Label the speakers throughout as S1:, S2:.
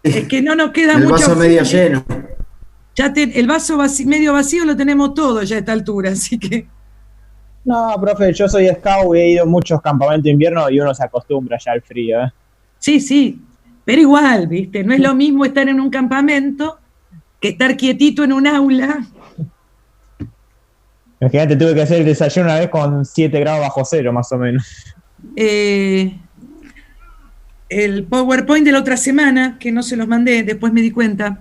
S1: Es que no nos queda
S2: El
S1: mucho.
S2: vaso medio lleno.
S1: Ya el vaso medio vacío lo tenemos todo ya a esta altura, así que.
S3: No, profe, yo soy scout y he ido a muchos campamentos de invierno y uno se acostumbra ya al frío, ¿eh?
S1: Sí, sí, pero igual, ¿viste? No es lo mismo estar en un campamento que estar quietito en un aula.
S3: Imagínate, tuve que hacer el desayuno una vez con 7 grados bajo cero, más o menos.
S1: El PowerPoint de la otra semana, que no se los mandé, después me di cuenta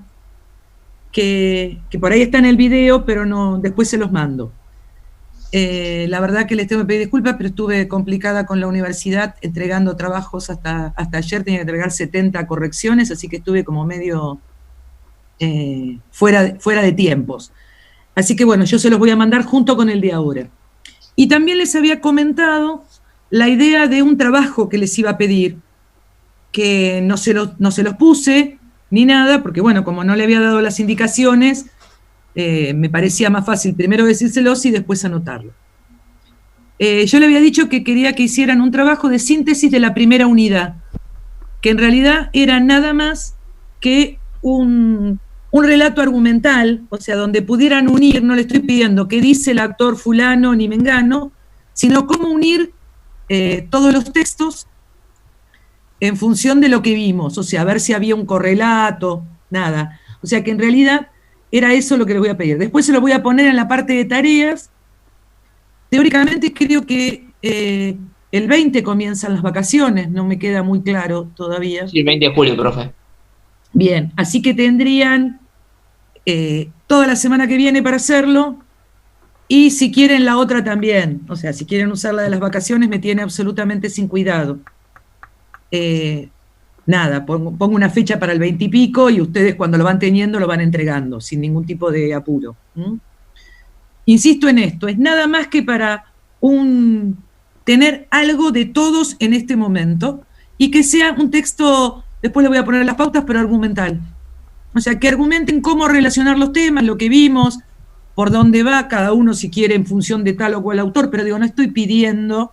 S1: que por ahí está en el video, pero no, después se los mando. La verdad que les tengo que pedir disculpas, pero estuve complicada con la universidad entregando trabajos hasta ayer, tenía que entregar 70 correcciones, así que estuve como medio fuera de tiempos. Así que bueno, yo se los voy a mandar junto con el de ahora. Y también les había comentado la idea de un trabajo que les iba a pedir, que no se los puse ni nada, porque bueno, como no le había dado las indicaciones, me parecía más fácil primero decírselos y después anotarlo. Yo le había dicho que quería que hicieran un trabajo de síntesis de la primera unidad, que en realidad era nada más que un relato argumental, o sea, donde pudieran unir, no le estoy pidiendo qué dice el actor fulano ni mengano, sino cómo unir todos los textos en función de lo que vimos, o sea, a ver si había un correlato, nada. O sea que en realidad era eso lo que les voy a pedir. Después se lo voy a poner en la parte de tareas. Teóricamente creo que el 20 comienzan las vacaciones, no me queda muy claro todavía.
S4: Sí, el 20 de julio, profe.
S1: Bien, así que tendrían toda la semana que viene para hacerlo, y si quieren la otra también, o sea, si quieren usar la de las vacaciones me tiene absolutamente sin cuidado. Nada, pongo una fecha para el 20 y pico y ustedes cuando lo van teniendo lo van entregando, sin ningún tipo de apuro. Insisto en esto, es nada más que para tener algo de todos en este momento y que sea un texto, después le voy a poner las pautas, pero argumental. O sea, que argumenten cómo relacionar los temas, lo que vimos, por dónde va cada uno si quiere en función de tal o cual autor, pero digo, no estoy pidiendo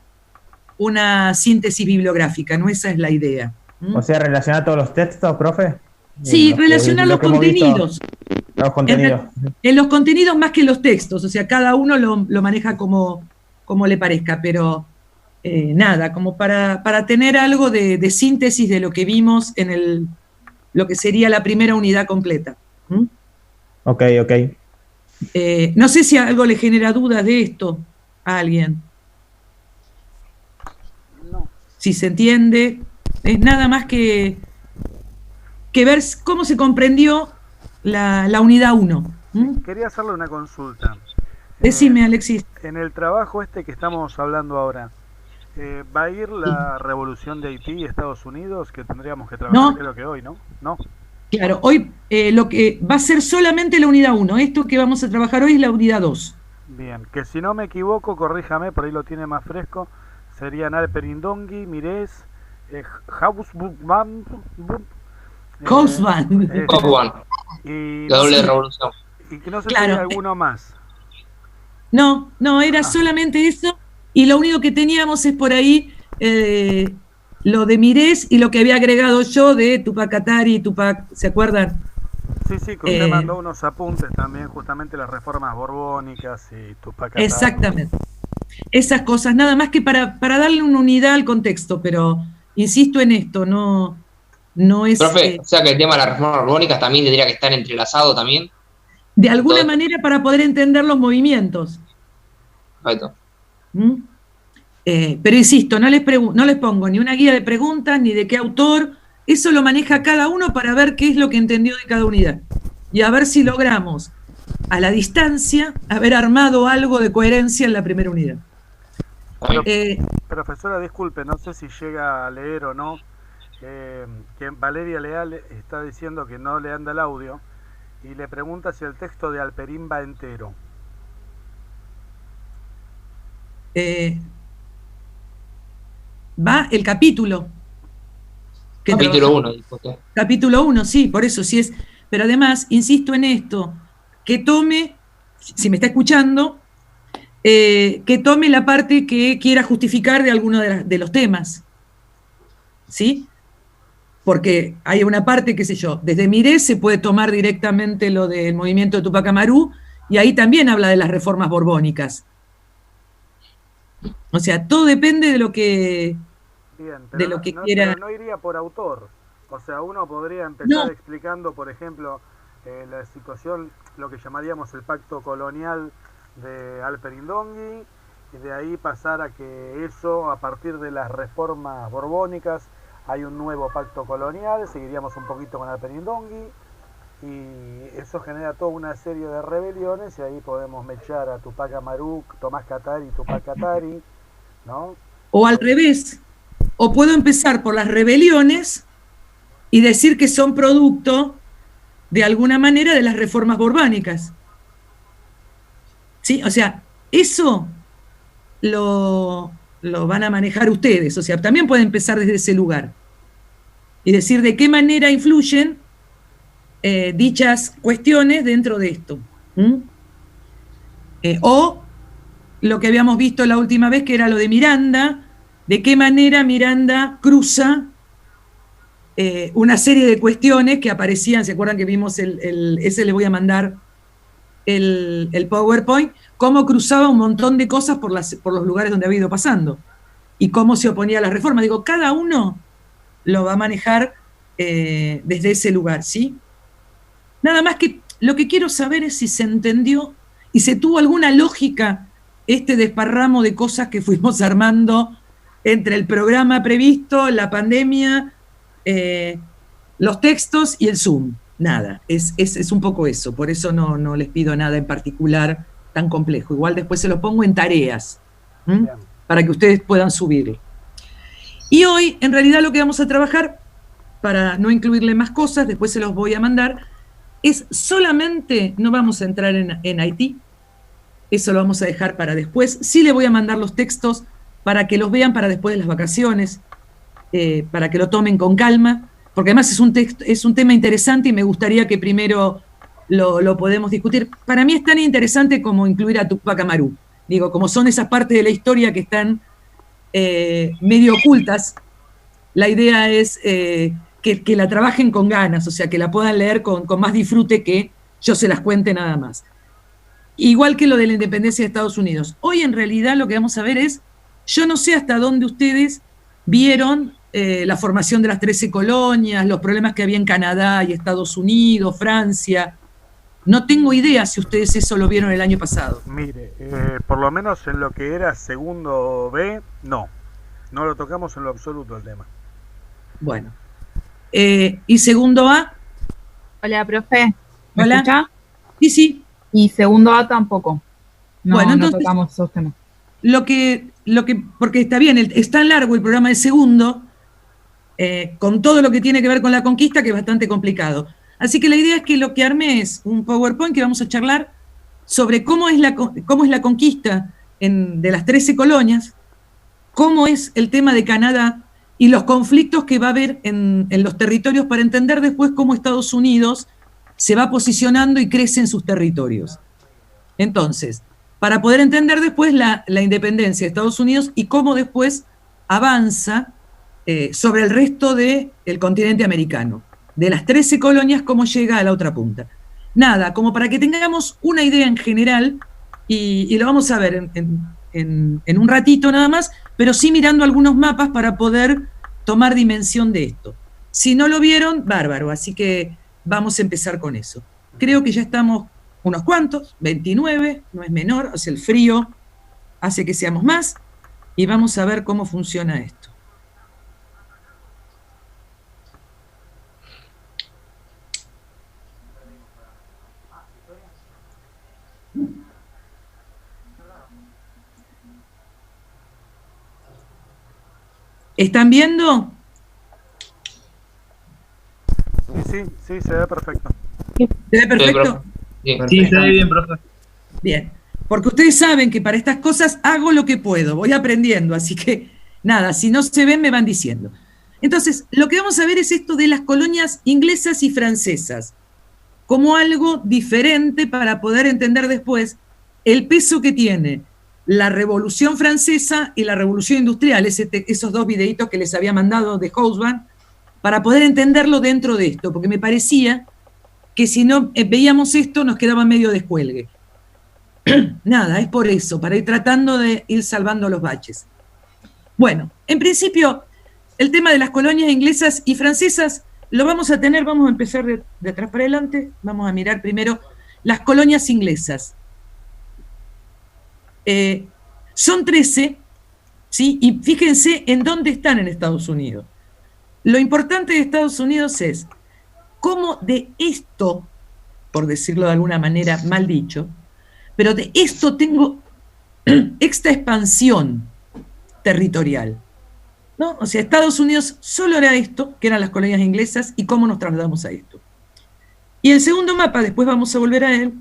S1: una síntesis bibliográfica, no esa es la idea.
S3: O sea, relacionar todos los textos, profe.
S1: Sí, relacionar los contenidos.
S3: Los contenidos.
S1: En los contenidos más que los textos, o sea, cada uno lo maneja como le parezca, pero nada, como para tener algo de síntesis de lo que vimos en lo que sería la primera unidad completa.
S3: Ok.
S1: No sé si algo le genera dudas de esto a alguien.
S5: No.
S1: Si se entiende, es nada más que ver cómo se comprendió la unidad 1.
S5: Quería hacerle una consulta.
S1: Decime, Alexis.
S5: En el trabajo que estamos hablando ahora, ¿va a ir la revolución de Haití y Estados Unidos, que tendríamos que trabajar,
S1: No.
S5: creo que hoy, ¿no? No.
S1: Claro, hoy lo que va a ser solamente la unidad 1. Esto que vamos a trabajar hoy es la unidad 2.
S5: Bien, que si no me equivoco, corríjame, por ahí lo tiene más fresco, serían Alperindongi, Mirés, Hausman, y
S4: la doble revolución.
S5: Y que no se
S1: Claro.
S5: tenga alguno más.
S1: No, era solamente eso, y lo único que teníamos es por ahí lo de Mirés y lo que había agregado yo de Tupac Katari y Tupac, ¿se acuerdan?
S5: Sí, que usted mandó unos apuntes también, justamente las reformas borbónicas y Tupac Katari.
S1: Exactamente. Esas cosas, nada más que para darle una unidad al contexto, pero insisto en esto, no es...
S4: Profe, o sea que el tema de las reformas borbónicas también tendría que estar entrelazado también.
S1: De alguna manera para poder entender los movimientos.
S4: Perfecto.
S1: Pero insisto, no les pongo ni una guía de preguntas, ni de qué autor, eso lo maneja cada uno para ver qué es lo que entendió de cada unidad. Y a ver si logramos, a la distancia, haber armado algo de coherencia en la primera unidad.
S5: Profesora, disculpe, no sé si llega a leer o no, que Valeria Leal está diciendo que no le anda el audio y le pregunta si el texto de Alperín va entero.
S1: Va el capítulo.
S4: Capítulo 1.
S1: Capítulo 1, sí, por eso sí es. Pero además, insisto en esto, que tome, si me está escuchando, que tome la parte que quiera justificar de alguno de los temas. ¿Sí? porque hay una parte, qué sé yo, desde Miré se puede tomar directamente lo del movimiento de Tupac Amaru, y ahí también habla de las reformas borbónicas. O sea, todo depende de lo que,
S5: Bien,
S1: de lo que quiera.
S5: pero no iría por autor. O sea, uno podría empezar
S1: No.
S5: explicando, por ejemplo, la situación, lo que llamaríamos el pacto colonial de Alperen-Dongi, y de ahí pasar a que eso, a partir de las reformas borbónicas, hay un nuevo pacto colonial, seguiríamos un poquito con Alperen-Dongi, y eso genera toda una serie de rebeliones, y ahí podemos mechar a Tupac Amaru, Tomás Katari y Tupac Katari, ¿no?
S1: O al revés, o puedo empezar por las rebeliones y decir que son producto, de alguna manera, de las reformas borbónicas. ¿Sí? O sea, eso lo van a manejar ustedes. O sea, también pueden empezar desde ese lugar y decir de qué manera influyen dichas cuestiones dentro de esto. O lo que habíamos visto la última vez, que era lo de Miranda, de qué manera Miranda cruza una serie de cuestiones que aparecían. ¿Se acuerdan que vimos ese? Le voy a mandar el PowerPoint, cómo cruzaba un montón de cosas por los lugares donde había ido pasando y cómo se oponía a las reformas. Digo, cada uno lo va a manejar desde ese lugar, ¿sí? Nada más que lo que quiero saber es si se entendió y se tuvo alguna lógica este desparramo de cosas que fuimos armando entre el programa previsto, la pandemia, los textos y el Zoom. Nada, es un poco eso, por eso no les pido nada en particular tan complejo. Igual después se los pongo en tareas, para que ustedes puedan subirlo. Y hoy, en realidad, lo que vamos a trabajar, para no incluirle más cosas, después se los voy a mandar, es solamente, no vamos a entrar en Haití, eso lo vamos a dejar para después. Sí le voy a mandar los textos para que los vean para después de las vacaciones, para que lo tomen con calma, porque además es un tema interesante y me gustaría que primero lo podemos discutir. Para mí es tan interesante como incluir a Tupac Amaru. Digo, como son esas partes de la historia que están medio ocultas, la idea es que la trabajen con ganas, o sea, que la puedan leer con más disfrute que yo se las cuente nada más. Igual que lo de la independencia de Estados Unidos. Hoy en realidad lo que vamos a ver es, yo no sé hasta dónde ustedes vieron la formación de las 13 colonias, los problemas que había en Canadá y Estados Unidos, Francia. No tengo idea si ustedes eso lo vieron el año pasado.
S5: Mire, por lo menos en lo que era segundo B, no lo tocamos en lo absoluto el tema.
S1: Bueno. ¿Y segundo A?
S2: Hola, profe. ¿Me
S1: Hola.
S2: escucha?
S1: Sí.
S2: Y segundo A tampoco.
S1: Bueno, entonces,
S2: no tocamos esos temas.
S1: Porque está bien, es tan largo el programa de segundo, con todo lo que tiene que ver con la conquista, que es bastante complicado. Así que la idea es que lo que armé es un PowerPoint que vamos a charlar sobre cómo es la conquista de las 13 colonias, cómo es el tema de Canadá y los conflictos que va a haber en los territorios, para entender después cómo Estados Unidos se va posicionando y crece en sus territorios. Entonces, para poder entender después la independencia de Estados Unidos y cómo después avanza sobre el resto del continente americano. De las 13 colonias, cómo llega a la otra punta. Nada, como para que tengamos una idea en general, y lo vamos a ver en un ratito nada más, pero sí mirando algunos mapas para poder tomar dimensión de esto. Si no lo vieron, bárbaro, así que vamos a empezar con eso. Creo que ya estamos unos cuantos, 29, no es menor, o sea, el frío hace que seamos más, y vamos a ver cómo funciona esto. ¿Están viendo?
S5: Sí, se ve perfecto.
S1: ¿Se ve perfecto?
S3: Sí, se ve bien, profe.
S1: Bien, porque ustedes saben que para estas cosas hago lo que puedo, voy aprendiendo, así que nada, si no se ven me van diciendo. Entonces, lo que vamos a ver es esto de las colonias inglesas y francesas, como algo diferente para poder entender después el peso que tiene la Revolución Francesa y la Revolución Industrial, esos dos videitos que les había mandado de Hobsbawm, para poder entenderlo dentro de esto, porque me parecía que si no veíamos esto nos quedaba medio descuelgue. Nada, es por eso, para ir tratando de ir salvando los baches. Bueno, en principio, el tema de las colonias inglesas y francesas lo vamos a tener, vamos a empezar de atrás para adelante, vamos a mirar primero las colonias inglesas. Son 13, ¿sí? Y fíjense en dónde están en Estados Unidos. Lo importante de Estados Unidos es cómo de esto, por decirlo de alguna manera mal dicho, pero de esto tengo esta expansión territorial, ¿no? O sea, Estados Unidos solo era esto, que eran las colonias inglesas, y cómo nos trasladamos a esto. Y el segundo mapa, después vamos a volver a él,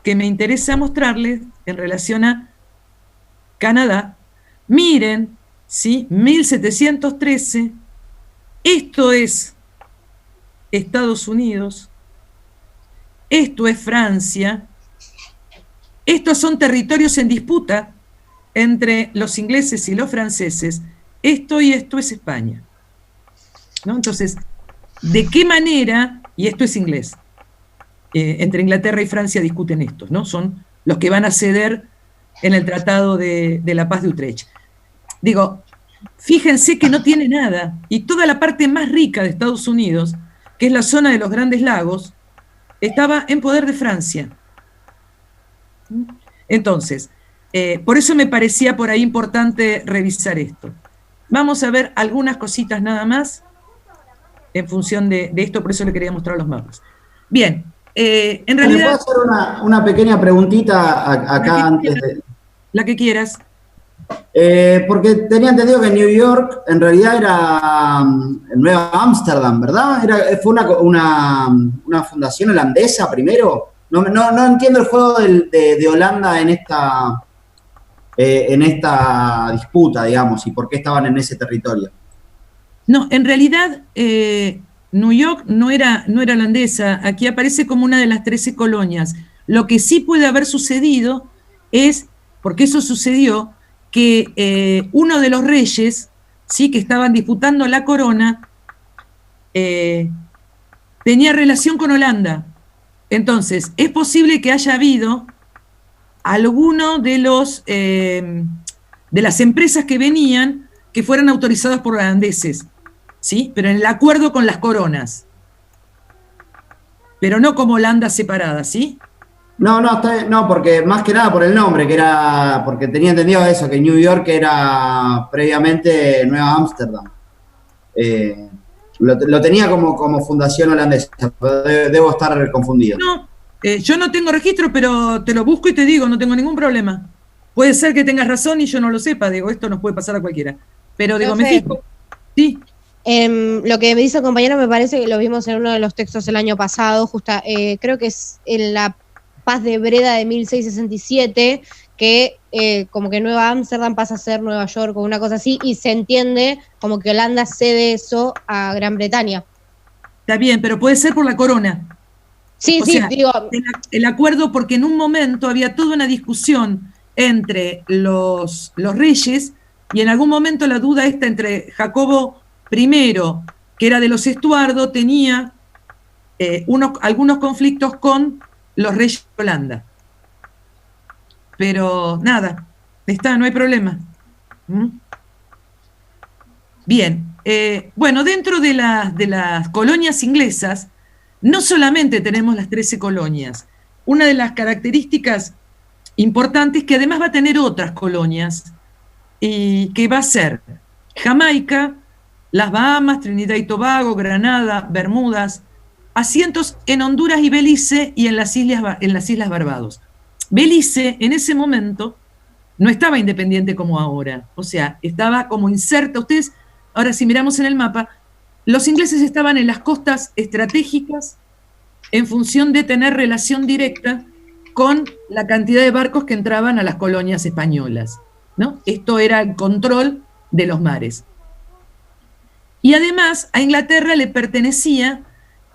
S1: que me interesa mostrarles en relación a Canadá. Miren, ¿sí? 1713, esto es Estados Unidos, esto es Francia, estos son territorios en disputa entre los ingleses y los franceses, esto y esto es España, ¿no? Entonces, ¿de qué manera? Y esto es inglés. Entre Inglaterra y Francia discuten estos, ¿no? Son los que van a ceder en el Tratado de la Paz de Utrecht. Digo, fíjense que no tiene nada, y toda la parte más rica de Estados Unidos, que es la zona de los Grandes Lagos, estaba en poder de Francia. Entonces, por eso me parecía por ahí importante revisar esto. Vamos a ver algunas cositas nada más en función de esto, por eso le quería mostrar los mapas. Bien, en realidad...
S6: ¿Le puedo hacer una pequeña preguntita acá antes de...?
S1: La que quieras.
S6: Porque tenía entendido que New York en realidad era Nueva Ámsterdam, ¿verdad? ¿Fue una fundación holandesa primero? No entiendo el juego de Holanda en esta disputa, digamos, y por qué estaban en ese territorio.
S1: No, en realidad New York no era holandesa, aquí aparece como una de las 13 colonias. Lo que sí puede haber sucedido es, porque eso sucedió, que uno de los reyes, ¿sí?, que estaban disputando la corona, tenía relación con Holanda. Entonces, es posible que haya habido alguno de las empresas que venían que fueran autorizadas por holandeses, ¿sí? Pero en el acuerdo con las coronas. Pero no como Holanda separada, ¿sí?
S6: No, porque más que nada por el nombre, que era, porque tenía entendido eso, que New York era previamente Nueva Ámsterdam. Lo tenía como fundación holandesa, pero debo estar confundido.
S1: No, yo no tengo registro, pero te lo busco y te digo, no tengo ningún problema. Puede ser que tengas razón y yo no lo sepa, digo, esto nos puede pasar a cualquiera. Pero digo, me fijo. Sí.
S7: Lo que me dice el compañero me parece que lo vimos en uno de los textos el año pasado, creo que es en la Paz de Breda de 1667, que como que Nueva Ámsterdam pasa a ser Nueva York o una cosa así, y se entiende como que Holanda cede eso a Gran Bretaña.
S1: Está bien, pero puede ser por la corona.
S7: Sí,
S1: O
S7: sí,
S1: sea,
S7: digo...
S1: El acuerdo, porque en un momento había toda una discusión entre los reyes, y en algún momento la duda esta entre Jacobo I, que era de los Estuardo, tenía algunos conflictos con los reyes de Holanda. Pero nada, no hay problema. Bien, bueno, dentro de las colonias inglesas, no solamente tenemos las 13 colonias, una de las características importantes es que además va a tener otras colonias, y que va a ser Jamaica, las Bahamas, Trinidad y Tobago, Granada, Bermudas, asientos en Honduras y Belice y en las Islas Barbados. Belice en ese momento no estaba independiente como ahora, o sea, estaba como inserta. Ustedes, ahora si miramos en el mapa, los ingleses estaban en las costas estratégicas en función de tener relación directa con la cantidad de barcos que entraban a las colonias españolas, ¿no? Esto era el control de los mares. Y además a Inglaterra le pertenecía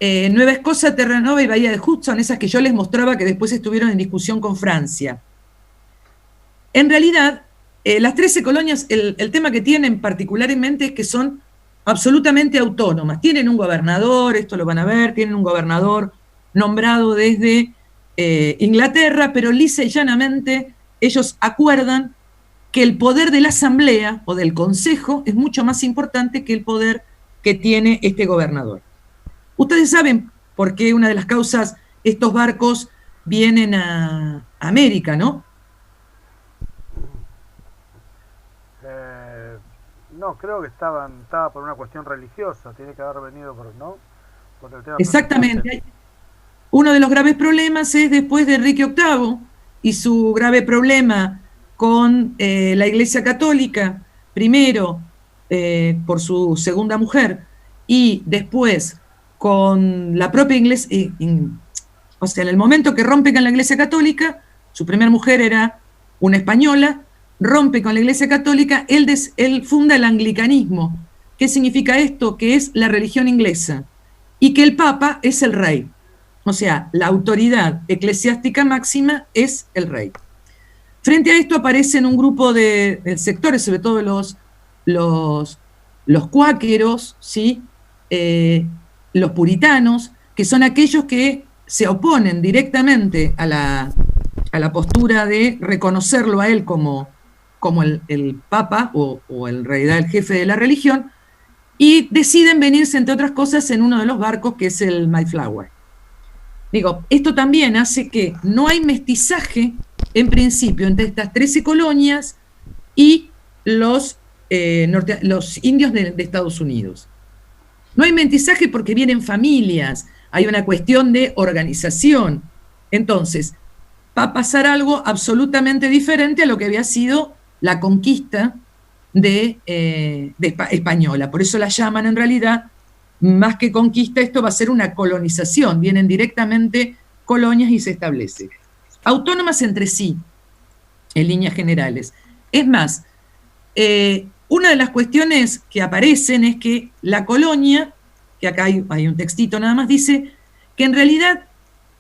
S1: Nueva Escocia, Terranova y Bahía de Hudson, esas que yo les mostraba que después estuvieron en discusión con Francia. En realidad, las 13 colonias, el tema que tienen particularmente es que son absolutamente autónomas. Tienen un gobernador, esto lo van a ver, tienen un gobernador nombrado desde Inglaterra, pero lisa y llanamente ellos acuerdan que el poder de la asamblea o del consejo es mucho más importante que el poder que tiene este gobernador. Ustedes saben por qué una de las causas estos barcos vienen a América, ¿no?
S5: No, creo que estaba por una cuestión religiosa, tiene que haber venido por, ¿no? Por el tema.
S1: Exactamente. Uno de los graves problemas es después de Enrique VIII y su grave problema con la Iglesia Católica, primero por su segunda mujer y después con la propia Iglesia, o sea, en el momento que rompe con la Iglesia Católica, su primera mujer era una española, rompe con la Iglesia Católica, él funda el anglicanismo. ¿Qué significa esto? Que es la religión inglesa y que el Papa es el rey. O sea, la autoridad eclesiástica máxima es el rey. Frente a esto aparecen un grupo de sectores, sobre todo los cuáqueros, ¿sí? Los puritanos, que son aquellos que se oponen directamente a la postura de reconocerlo a él como el Papa o en realidad el jefe de la religión, y deciden venirse, entre otras cosas, en uno de los barcos que es el Mayflower. Digo, esto también hace que no hay mestizaje, en principio, entre estas 13 colonias y los indios de Estados Unidos. No hay mestizaje porque vienen familias, hay una cuestión de organización. Entonces, va a pasar algo absolutamente diferente a lo que había sido la conquista española. Por eso la llaman en realidad, más que conquista, esto va a ser una colonización. Vienen directamente colonias y se establece. Autónomas entre sí, en líneas generales. Es más, una de las cuestiones que aparecen es que la colonia, que acá hay un textito nada más, dice que en realidad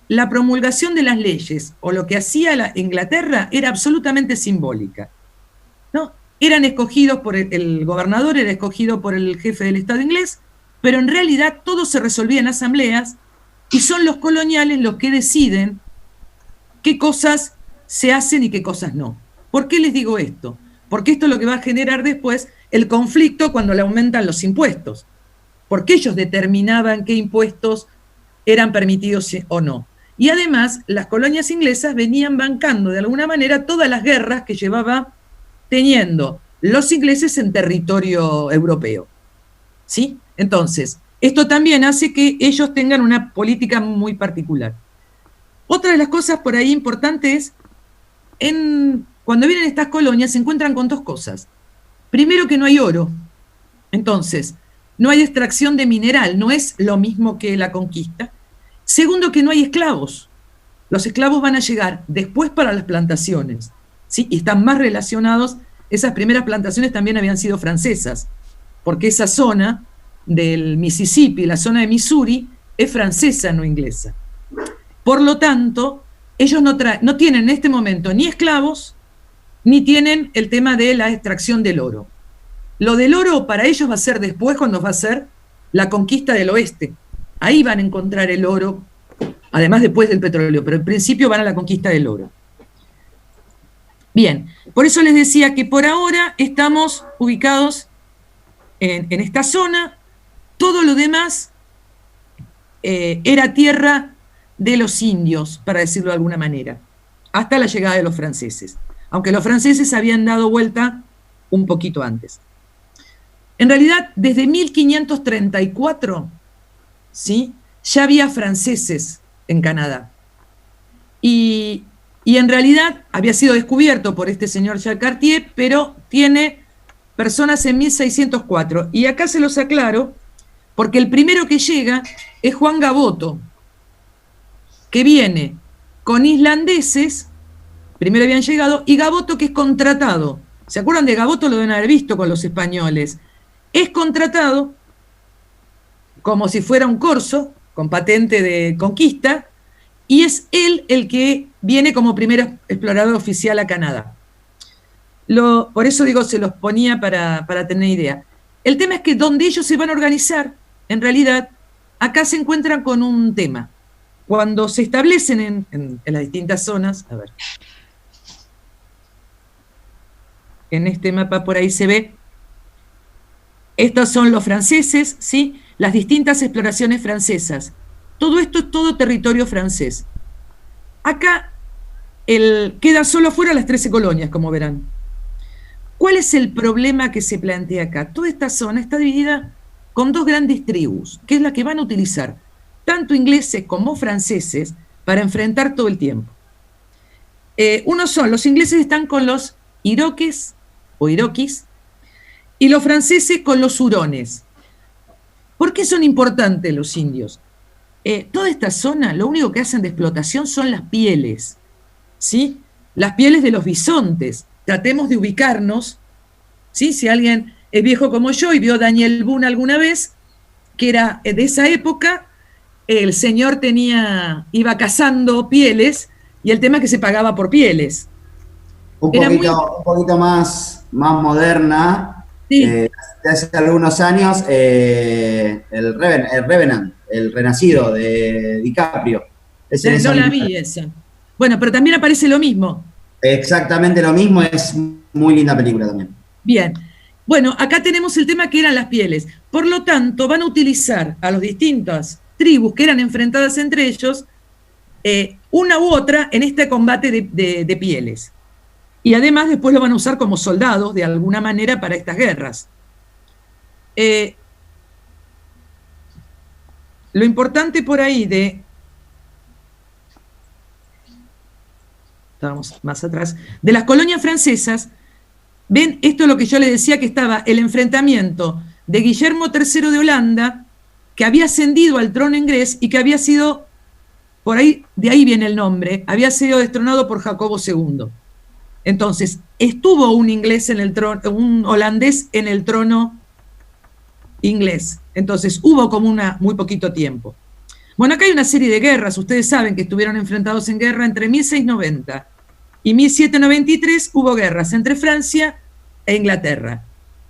S1: la promulgación de las leyes o lo que hacía la Inglaterra era absolutamente simbólica, ¿no? Eran escogidos por el gobernador, era escogido por el jefe del Estado inglés, pero en realidad todo se resolvía en asambleas y son los coloniales los que deciden qué cosas se hacen y qué cosas no. ¿Por qué les digo esto? Porque esto es lo que va a generar después el conflicto cuando le aumentan los impuestos, porque ellos determinaban qué impuestos eran permitidos o no. Y además, las colonias inglesas venían bancando de alguna manera todas las guerras que llevaba teniendo los ingleses en territorio europeo, ¿sí? Entonces, esto también hace que ellos tengan una política muy particular. Otra de las cosas por ahí importantes es, cuando vienen estas colonias se encuentran con dos cosas. Primero, que no hay oro. Entonces, no hay extracción de mineral, no es lo mismo que la conquista. Segundo, que no hay esclavos. Los esclavos van a llegar después para las plantaciones, ¿sí? Y están más relacionados, esas primeras plantaciones también habían sido francesas, porque esa zona del Mississippi, la zona de Missouri, es francesa, no inglesa. Por lo tanto, ellos no tienen en este momento ni esclavos, ni tienen el tema de la extracción del oro. Lo del oro para ellos va a ser después, cuando va a ser la conquista del oeste. Ahí van a encontrar el oro, además después del petróleo, pero en principio van a la conquista del oro. Bien, por eso les decía que por ahora estamos ubicados en esta zona. Todo lo demás era tierra de los indios, para decirlo de alguna manera, hasta la llegada de los franceses, aunque los franceses habían dado vuelta un poquito antes. En realidad, desde 1534, ¿sí?, ya había franceses en Canadá. Y en realidad había sido descubierto por este señor Jacques Cartier, pero tiene personas en 1604. Y acá se los aclaro, porque el primero que llega es Juan Gaboto, que viene con islandeses, primero habían llegado, y Gaboto, que es contratado. ¿Se acuerdan de Gaboto? Lo deben haber visto con los españoles. Es contratado como si fuera un corso, con patente de conquista, y es él el que viene como primer explorador oficial a Canadá. Por eso digo, se los ponía para tener idea. El tema es que donde ellos se van a organizar, en realidad, acá se encuentran con un tema. Cuando se establecen en las distintas zonas, a ver, en este mapa por ahí se ve, estos son los franceses, ¿sí? Las distintas exploraciones francesas. Todo esto es todo territorio francés. Acá queda solo fuera las 13 colonias, como verán. ¿Cuál es el problema que se plantea acá? Toda esta zona está dividida con dos grandes tribus, que es la que van a utilizar tanto ingleses como franceses para enfrentar todo el tiempo. Los ingleses están con los iroques o iroquis, y los franceses con los hurones. ¿Por qué son importantes los indios? Toda esta zona, lo único que hacen de explotación son las pieles, ¿sí? Las pieles de los bisontes. Tratemos de ubicarnos, ¿sí? Si alguien es viejo como yo y vio Daniel Boone alguna vez, que era de esa época, el señor iba cazando pieles, y el tema es que se pagaba por pieles.
S6: Un poquito más moderna.
S1: Sí.
S6: De hace algunos años, el Revenant, el Renacido de DiCaprio.
S1: No la vi esa. Bueno, pero también aparece lo mismo.
S6: Exactamente lo mismo, es muy linda película también.
S1: Bien. Bueno, acá tenemos el tema que eran las pieles. Por lo tanto, van a utilizar a las distintas tribus que eran enfrentadas entre ellos, una u otra, en este combate de pieles. Y además después lo van a usar como soldados de alguna manera para estas guerras. Lo importante por ahí estábamos más atrás, de las colonias francesas, ven, esto es lo que yo les decía, que estaba el enfrentamiento de Guillermo III de Holanda, que había ascendido al trono inglés y que había sido, por ahí, de ahí viene el nombre, había sido destronado por Jacobo II. Entonces, estuvo un holandés en el trono inglés. Entonces, hubo como muy poquito tiempo. Bueno, acá hay una serie de guerras. Ustedes saben que estuvieron enfrentados en guerra entre 1690 y 1793. Hubo guerras entre Francia e Inglaterra,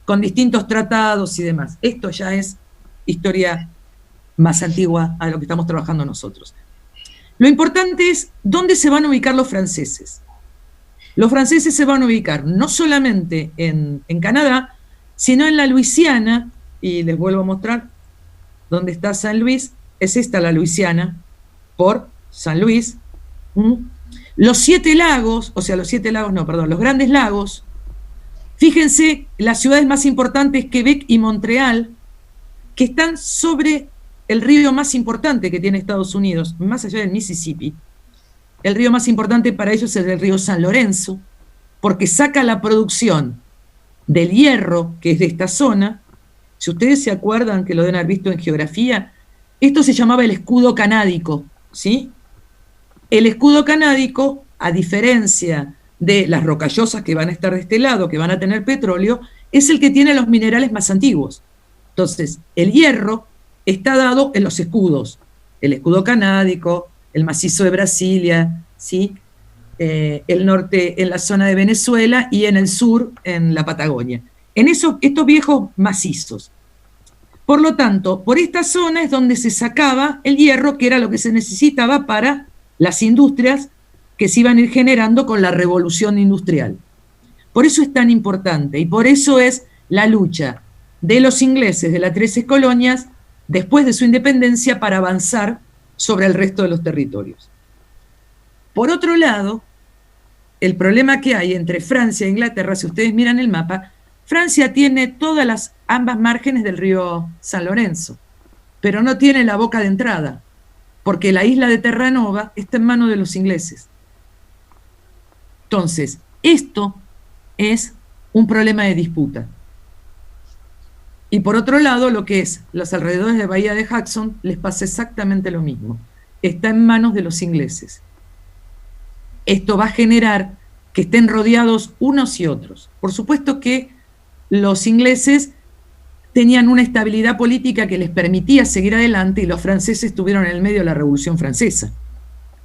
S1: con distintos tratados y demás. Esto ya es historia más antigua a lo que estamos trabajando nosotros. Lo importante es dónde se van a ubicar los franceses. Los franceses se van a ubicar no solamente en Canadá, sino en la Luisiana, y les vuelvo a mostrar dónde está San Luis. Es esta la Luisiana, por San Luis. Los grandes lagos. Fíjense, las ciudades más importantes, Quebec y Montreal, que están sobre el río más importante que tiene Estados Unidos, más allá del Mississippi. El río más importante para ellos es el río San Lorenzo, porque saca la producción del hierro, que es de esta zona. Si ustedes se acuerdan, que lo deben haber visto en geografía, esto se llamaba el escudo canádico, ¿sí? El escudo canádico, a diferencia de las rocallosas que van a estar de este lado, que van a tener petróleo, es el que tiene los minerales más antiguos. Entonces, el hierro está dado en los escudos. El escudo canádico, el macizo de Brasilia, ¿sí? El norte en la zona de Venezuela y en el sur en la Patagonia. En estos viejos macizos. Por lo tanto, por esta zona es donde se sacaba el hierro, que era lo que se necesitaba para las industrias que se iban a ir generando con la revolución industrial. Por eso es tan importante y por eso es la lucha de los ingleses de las 13 colonias después de su independencia para avanzar sobre el resto de los territorios. Por otro lado, el problema que hay entre Francia e Inglaterra, si ustedes miran el mapa, Francia tiene ambas márgenes del río San Lorenzo, pero no tiene la boca de entrada, porque la isla de Terranova está en manos de los ingleses. Entonces, esto es un problema de disputa. Y por otro lado, lo que es los alrededores de Bahía de Hudson, les pasa exactamente lo mismo. Está en manos de los ingleses. Esto va a generar que estén rodeados unos y otros. Por supuesto que los ingleses tenían una estabilidad política que les permitía seguir adelante y los franceses estuvieron en el medio de la Revolución Francesa,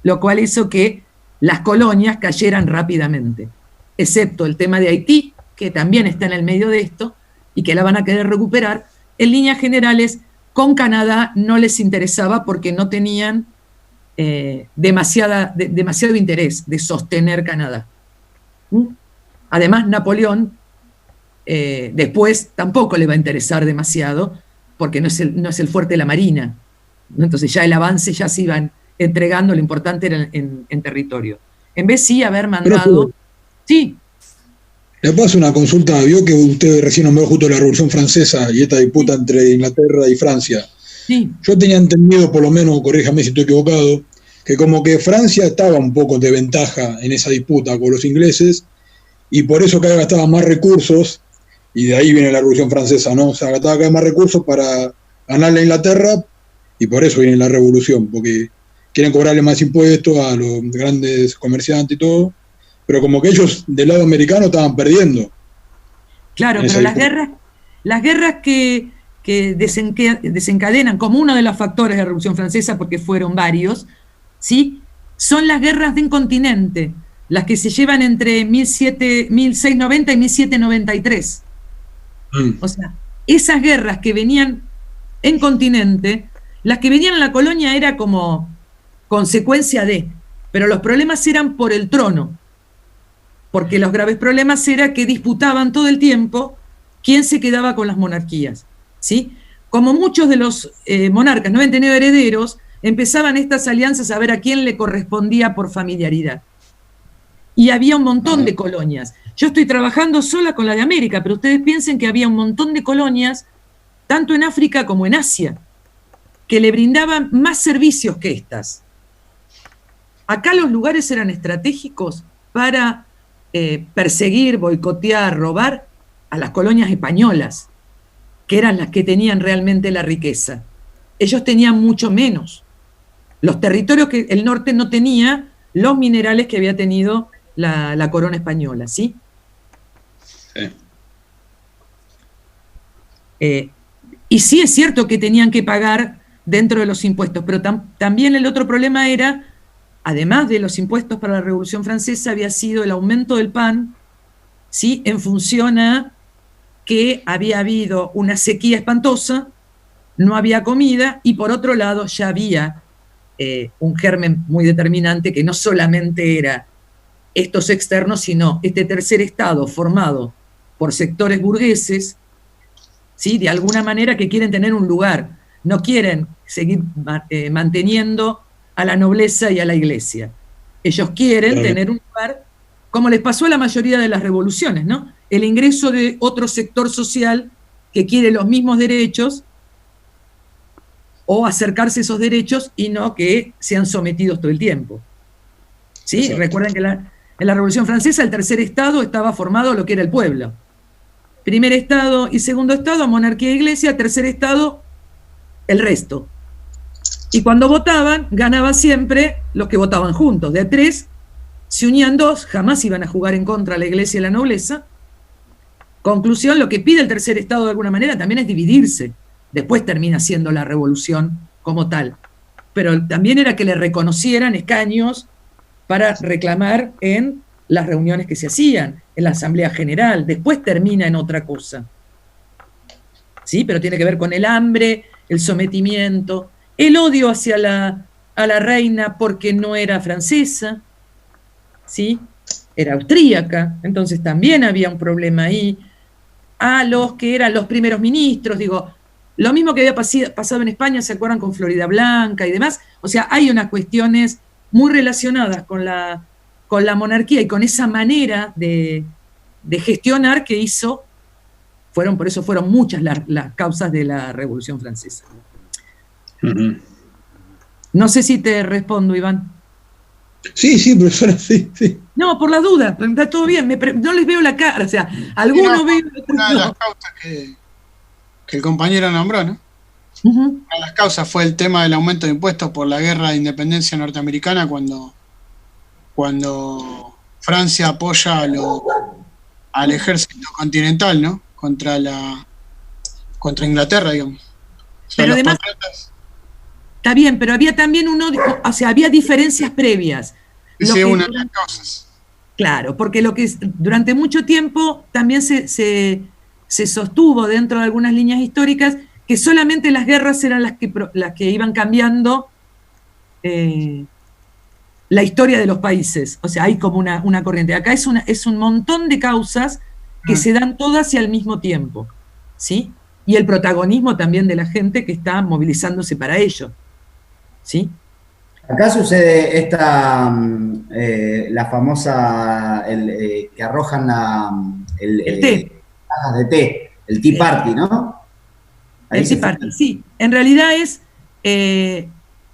S1: lo cual hizo que las colonias cayeran rápidamente, excepto el tema de Haití, que también está en el medio de esto, y que la van a querer recuperar, en líneas generales con Canadá no les interesaba porque no tenían demasiado interés de sostener Canadá. Además, Napoleón después tampoco le va a interesar demasiado porque no es el fuerte de la Marina, ¿no? Entonces ya el avance ya se iban entregando, lo importante era en territorio. En vez sí haber mandado... Sí.
S8: Le paso una consulta. Vio que usted recién nombró justo la Revolución Francesa y esta disputa entre Inglaterra y Francia.
S1: Sí.
S8: Yo tenía entendido, por lo menos, corríjame si estoy equivocado, que como que Francia estaba un poco de ventaja en esa disputa con los ingleses y por eso cada vez gastaba más recursos, y de ahí viene la Revolución Francesa, ¿no? O sea, gastaba cada vez más recursos para ganarle a Inglaterra y por eso viene la Revolución, porque quieren cobrarle más impuestos a los grandes comerciantes y todo, pero como que ellos del lado americano estaban perdiendo.
S1: Claro, pero las guerras que desencadenan como uno de los factores de la Revolución Francesa, porque fueron varios, ¿sí? Son las guerras de un continente, las que se llevan entre 1690 y 1793. O sea, esas guerras que venían en continente, las que venían en la colonia era como consecuencia de, pero los problemas eran por el trono, porque los graves problemas era que disputaban todo el tiempo quién se quedaba con las monarquías, ¿sí? Como muchos de los monarcas no habían tenido herederos, empezaban estas alianzas a ver a quién le correspondía por familiaridad. Y había un montón de colonias. Yo estoy trabajando sola con la de América, pero ustedes piensen que había un montón de colonias, tanto en África como en Asia, que le brindaban más servicios que estas. Acá los lugares eran estratégicos para perseguir, boicotear, robar a las colonias españolas, que eran las que tenían realmente la riqueza. Ellos tenían mucho menos. Los territorios que el norte no tenía, los minerales que había tenido la corona española, ¿sí?
S8: Sí.
S1: Y sí es cierto que tenían que pagar dentro de los impuestos, pero también el otro problema era, además de los impuestos para la Revolución Francesa, había sido el aumento del pan, ¿sí? En función a que había habido una sequía espantosa, no había comida, y por otro lado ya había un germen muy determinante que no solamente era estos externos, sino este tercer estado formado por sectores burgueses, ¿sí? De alguna manera que quieren tener un lugar, no quieren seguir manteniendo a la nobleza y a la iglesia. Ellos quieren tener un lugar, como les pasó a la mayoría de las revoluciones, ¿no? El ingreso de otro sector social que quiere los mismos derechos o acercarse a esos derechos y no que sean sometidos todo el tiempo. ¿Sí? Exacto. Recuerden que en la Revolución Francesa el tercer estado estaba formado lo que era el pueblo. Primer estado y segundo estado, monarquía e iglesia, tercer estado, el resto. Y cuando votaban, ganaba siempre los que votaban juntos. De a tres, se unían dos, jamás iban a jugar en contra de la iglesia y la nobleza. Conclusión, lo que pide el tercer estado de alguna manera también es dividirse. Después termina siendo la revolución como tal. Pero también era que le reconocieran escaños para reclamar en las reuniones que se hacían, en la Asamblea General. Después termina en otra cosa. ¿Sí? Pero tiene que ver con el hambre, el sometimiento, el odio hacia a la reina porque no era francesa, ¿sí? Era austríaca, entonces también había un problema ahí. A los que eran los primeros ministros, digo, lo mismo que había pasado en España, ¿se acuerdan? Con Florida Blanca y demás. O sea, hay unas cuestiones muy relacionadas con la monarquía y con esa manera de gestionar que hizo, por eso fueron muchas las causas de la Revolución Francesa. No sé si te respondo, Iván.
S8: Sí, profesora, sí.
S1: No, por la duda, está todo bien, no les veo la cara, o sea, algunos veo...
S9: Una de las causas que el compañero nombró, ¿no? Una de las causas fue el tema del aumento de impuestos por la guerra de independencia norteamericana cuando Francia apoya al ejército continental, ¿no? Contra Inglaterra, digamos. O sea,
S1: pero además, está bien, pero había también o sea, había diferencias previas.
S9: Sí, una de las causas.
S1: Claro, porque lo que durante mucho tiempo también se se sostuvo dentro de algunas líneas históricas que solamente las guerras eran las que iban cambiando la historia de los países. O sea, hay como una corriente. Acá es un montón de causas que se dan todas y al mismo tiempo, ¿sí? Y el protagonismo también de la gente que está movilizándose para ello, ¿sí?
S6: Acá sucede la famosa, que arrojan
S1: el té.
S6: Cajas de té, el Tea Party, ¿no? Ahí
S1: el Tea Party, sí. En realidad es,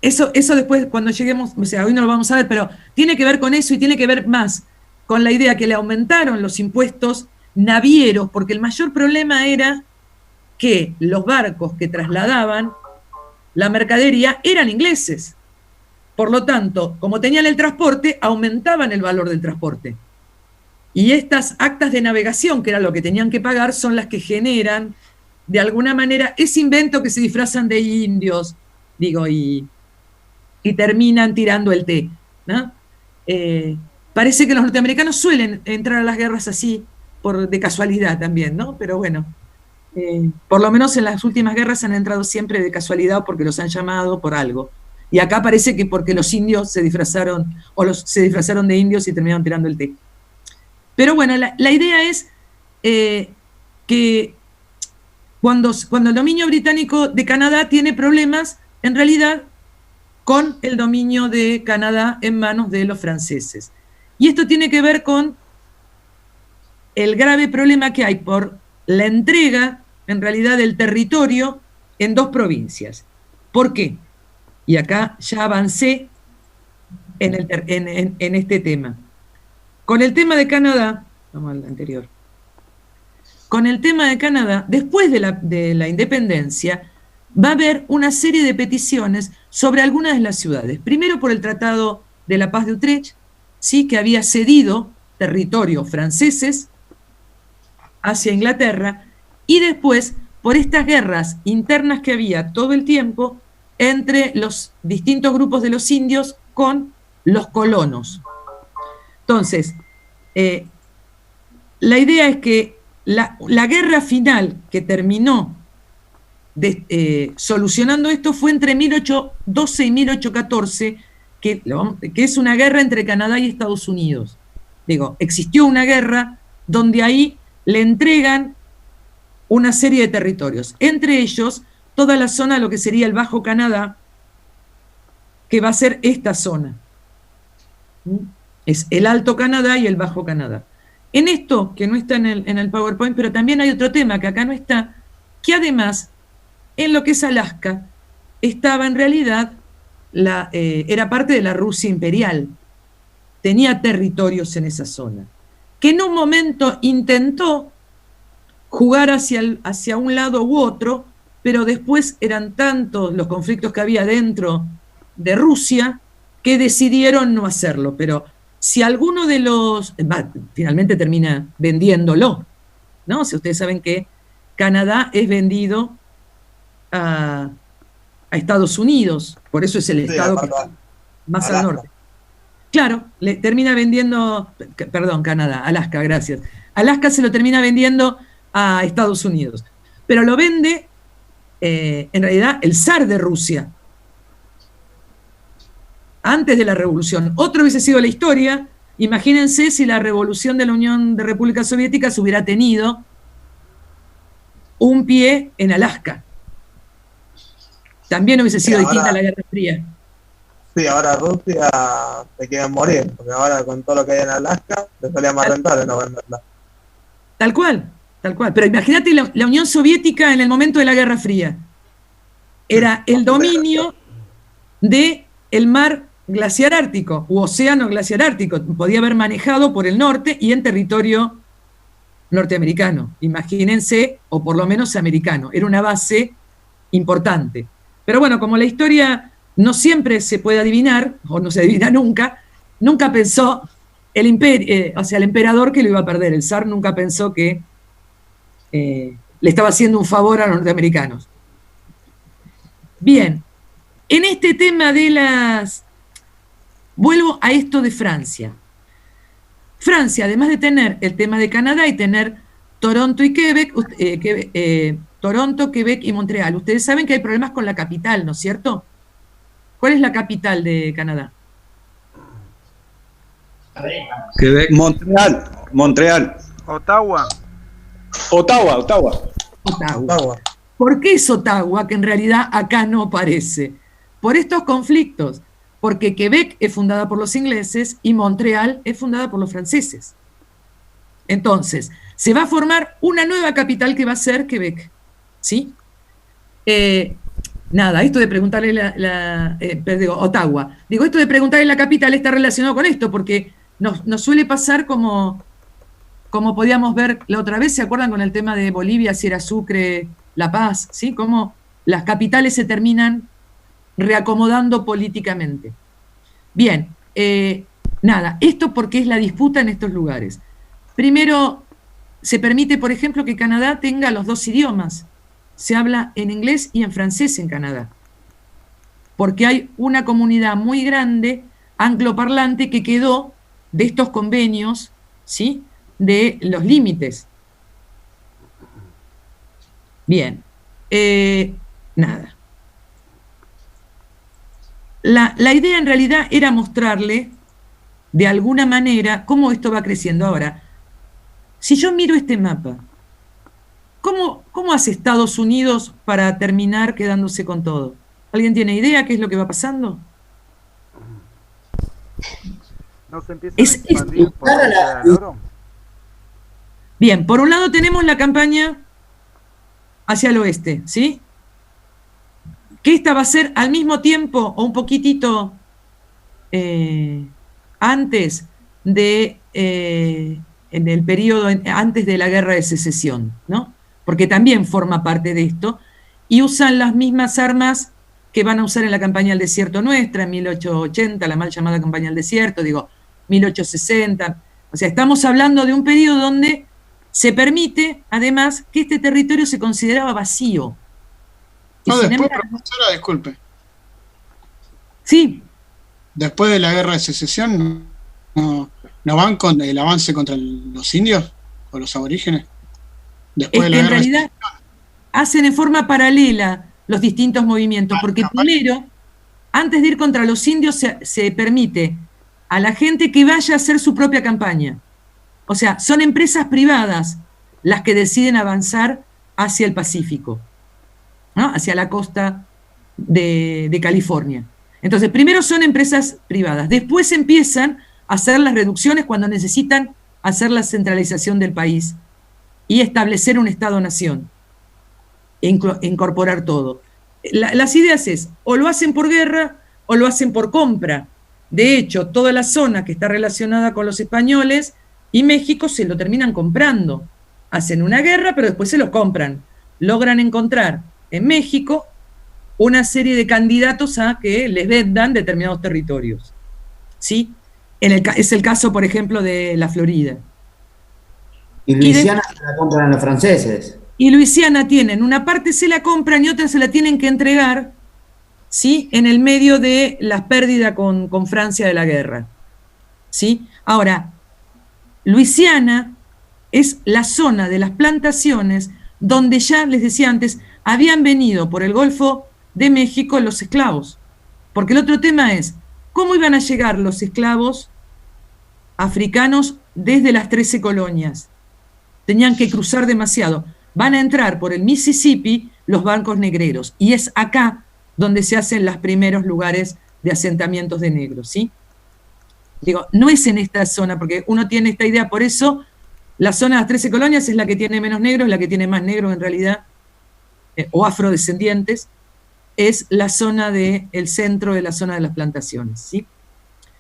S1: eso después cuando lleguemos, o sea, hoy no lo vamos a ver, pero tiene que ver con eso y tiene que ver más con la idea que le aumentaron los impuestos navieros, porque el mayor problema era que los barcos que trasladaban la mercadería eran ingleses. Por lo tanto, como tenían el transporte, aumentaban el valor del transporte. Y estas actas de navegación, que era lo que tenían que pagar, son las que generan, de alguna manera, ese invento que se disfrazan de indios, digo, y terminan tirando el té, ¿no? Parece que los norteamericanos suelen entrar a las guerras así, de casualidad también, ¿no? Pero bueno, por lo menos en las últimas guerras han entrado siempre de casualidad o porque los han llamado por algo. Y acá parece que porque los indios se disfrazaron, se disfrazaron de indios y terminaron tirando el té. Pero bueno, la idea es que cuando el dominio británico de Canadá tiene problemas, en realidad, con el dominio de Canadá en manos de los franceses. Y esto tiene que ver con el grave problema que hay por la entrega, en realidad, del territorio en dos provincias. ¿Por qué? Y acá ya avancé en este tema. Con el tema de Canadá, vamos al anterior. Con el tema de Canadá, después de la independencia, va a haber una serie de peticiones sobre algunas de las ciudades. Primero por el Tratado de la Paz de Utrecht, ¿sí? Que había cedido territorios franceses hacia Inglaterra, y después por estas guerras internas que había todo el tiempo entre los distintos grupos de los indios con los colonos. Entonces, la idea es que la guerra final que terminó solucionando esto fue entre 1812 y 1814, que es una guerra entre Canadá y Estados Unidos. Digo, existió una guerra donde ahí le entregan una serie de territorios, entre ellos toda la zona de lo que sería el Bajo Canadá, que va a ser esta zona. Es el Alto Canadá y el Bajo Canadá. En esto, que no está en el PowerPoint, pero también hay otro tema que acá no está, que además, en lo que es Alaska, estaba en realidad, era parte de la Rusia imperial, tenía territorios en esa zona, que en un momento intentó jugar hacia un lado u otro, pero después eran tantos los conflictos que había dentro de Rusia que decidieron no hacerlo. Pero si alguno de los... finalmente termina vendiéndolo, ¿no? Si ustedes saben que Canadá es vendido a Estados Unidos, por eso es el estado que está más al norte. Claro, le termina vendiendo... Perdón, Canadá, Alaska, gracias. Alaska se lo termina vendiendo a Estados Unidos. Pero lo vende, en realidad, el zar de Rusia, antes de la revolución. Otro hubiese sido la historia. Imagínense si la revolución de la Unión de Repúblicas Soviéticas hubiera tenido un pie en Alaska. También hubiese sido distinta la Guerra Fría.
S10: Sí, ahora Rusia se quiere morir, porque ahora con todo lo que hay en Alaska, le salía más rentable no venderla.
S1: Tal cual. Pero imagínate la Unión Soviética en el momento de la Guerra Fría. Era el dominio del mar glaciar ártico, u océano glaciar ártico. Podía haber manejado por el norte y en territorio norteamericano. Imagínense, o por lo menos americano. Era una base importante. Pero bueno, como la historia no siempre se puede adivinar, o no se adivina nunca pensó el emperador que lo iba a perder. El zar nunca pensó que le estaba haciendo un favor a los norteamericanos. Bien, en este tema vuelvo a esto de Francia. Francia, además de tener el tema de Canadá y tener Toronto y Quebec, Toronto, Quebec y Montreal. Ustedes saben que hay problemas con la capital, ¿no es cierto? ¿Cuál es la capital de Canadá?
S11: Quebec. Montreal.
S5: Ottawa.
S1: Ottawa. ¿Por qué es Ottawa, que en realidad acá no aparece? Por estos conflictos, porque Quebec es fundada por los ingleses y Montreal es fundada por los franceses. Entonces, se va a formar una nueva capital que va a ser Quebec, ¿sí? Esto de preguntarle Ottawa. Digo, esto de preguntarle la capital está relacionado con esto, porque nos suele pasar como podíamos ver la otra vez, ¿se acuerdan con el tema de Bolivia, si era Sucre, La Paz? ¿Sí? Cómo las capitales se terminan reacomodando políticamente. Bien, esto porque es la disputa en estos lugares. Primero, se permite, por ejemplo, que Canadá tenga los dos idiomas. Se habla en inglés y en francés en Canadá. Porque hay una comunidad muy grande, angloparlante, que quedó de estos convenios, ¿sí?, de los límites. Bien. La idea en realidad era mostrarle, de alguna manera, cómo esto va creciendo. Ahora, si yo miro este mapa, ¿cómo hace Estados Unidos para terminar quedándose con todo? ¿Alguien tiene idea qué es lo que va pasando?
S5: ¿No se empieza a expandir por el oro?
S1: Bien, por un lado tenemos la campaña hacia el oeste, ¿sí? Que esta va a ser al mismo tiempo o un poquitito antes de, en el periodo antes de la Guerra de Secesión, ¿no? Porque también forma parte de esto, y usan las mismas armas que van a usar en la campaña del desierto nuestra, en 1880, la mal llamada campaña del desierto, 1860. O sea, estamos hablando de un periodo donde se permite, además, que este territorio se consideraba vacío.
S9: No, después, profesora, disculpe.
S1: Sí.
S9: Después de la Guerra de Secesión, ¿no van con el avance contra los indios o los aborígenes? Después de la
S1: en
S9: Guerra
S1: realidad,
S9: de Secesión
S1: hacen en forma paralela los distintos movimientos, porque primero, antes de ir contra los indios, se permite a la gente que vaya a hacer su propia campaña. O sea, son empresas privadas las que deciden avanzar hacia el Pacífico, ¿no? Hacia la costa de California. Entonces, primero son empresas privadas, después empiezan a hacer las reducciones cuando necesitan hacer la centralización del país y establecer un Estado-nación, incorporar todo. Las ideas es, o lo hacen por guerra o lo hacen por compra. De hecho, toda la zona que está relacionada con los españoles y México se lo terminan comprando. Hacen una guerra, pero después se los compran. Logran encontrar en México una serie de candidatos a que les vendan determinados territorios. ¿Sí? Es el caso, por ejemplo, de la Florida.
S6: Y Luisiana se la compran a los franceses.
S1: Y Luisiana tienen, una parte se la compran y otra se la tienen que entregar, ¿sí?, en el medio de la pérdida con Francia de la guerra. ¿Sí? Ahora, Luisiana es la zona de las plantaciones donde ya, les decía antes, habían venido por el Golfo de México los esclavos. Porque el otro tema es, ¿cómo iban a llegar los esclavos africanos desde las 13 colonias? Tenían que cruzar demasiado. Van a entrar por el Mississippi los barcos negreros, y es acá donde se hacen los primeros lugares de asentamientos de negros, ¿sí? Digo, no es en esta zona, porque uno tiene esta idea, por eso la zona de las 13 colonias es la que tiene menos negros, la que tiene más negros en realidad, o afrodescendientes, es la zona del centro de la zona de las plantaciones, ¿sí?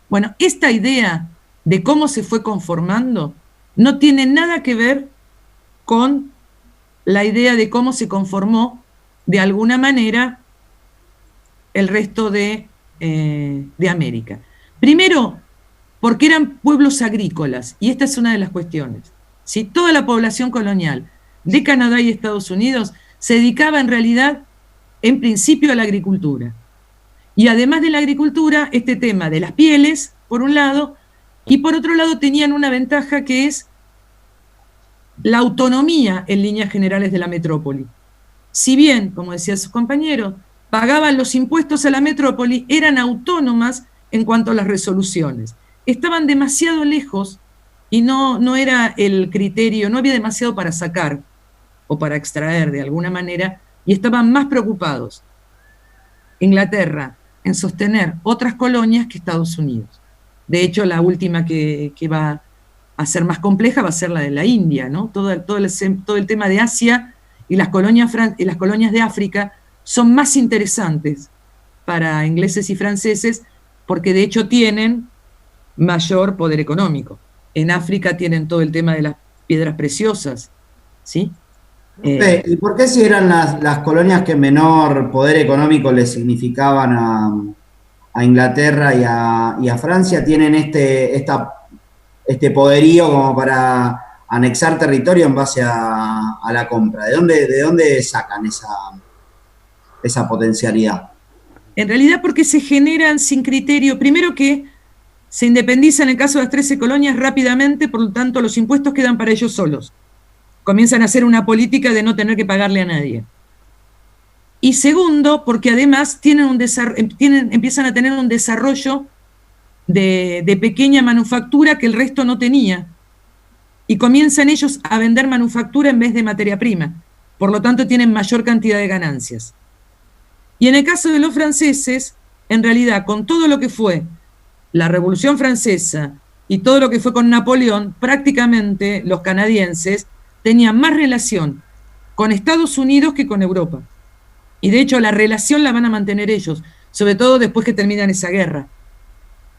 S1: Bueno, esta idea de cómo se fue conformando no tiene nada que ver con la idea de cómo se conformó de alguna manera el resto de América. Primero, porque eran pueblos agrícolas, y esta es una de las cuestiones. ¿Sí? Toda la población colonial de Canadá y Estados Unidos se dedicaba en realidad, en principio, a la agricultura. Y además de la agricultura, este tema de las pieles, por un lado, y por otro lado tenían una ventaja que es la autonomía en líneas generales de la metrópoli. Si bien, como decía su compañero, pagaban los impuestos a la metrópoli, eran autónomas en cuanto a las resoluciones. Estaban demasiado lejos y no era el criterio, no había demasiado para sacar o para extraer de alguna manera, y estaban más preocupados, Inglaterra, en sostener otras colonias que Estados Unidos. De hecho, la última que va a ser más compleja va a ser la de la India, ¿no? Todo el tema de Asia y las colonias de África son más interesantes para ingleses y franceses porque de hecho tienen mayor poder económico. En África tienen todo el tema de las piedras preciosas, ¿sí?
S6: ¿Y por qué si eran las colonias que menor poder económico le significaban a Inglaterra y a Francia, tienen este poderío como para anexar territorio en base a la compra? ¿De dónde sacan esa potencialidad?
S1: En realidad porque se generan sin criterio, primero que se independizan en el caso de las 13 colonias rápidamente, por lo tanto los impuestos quedan para ellos solos. Comienzan a hacer una política de no tener que pagarle a nadie. Y segundo, porque además empiezan a tener un desarrollo de pequeña manufactura que el resto no tenía. Y comienzan ellos a vender manufactura en vez de materia prima. Por lo tanto, tienen mayor cantidad de ganancias. Y en el caso de los franceses, en realidad, con todo lo que fue la Revolución Francesa y todo lo que fue con Napoleón, prácticamente los canadienses tenían más relación con Estados Unidos que con Europa. Y de hecho la relación la van a mantener ellos, sobre todo después que terminan esa guerra.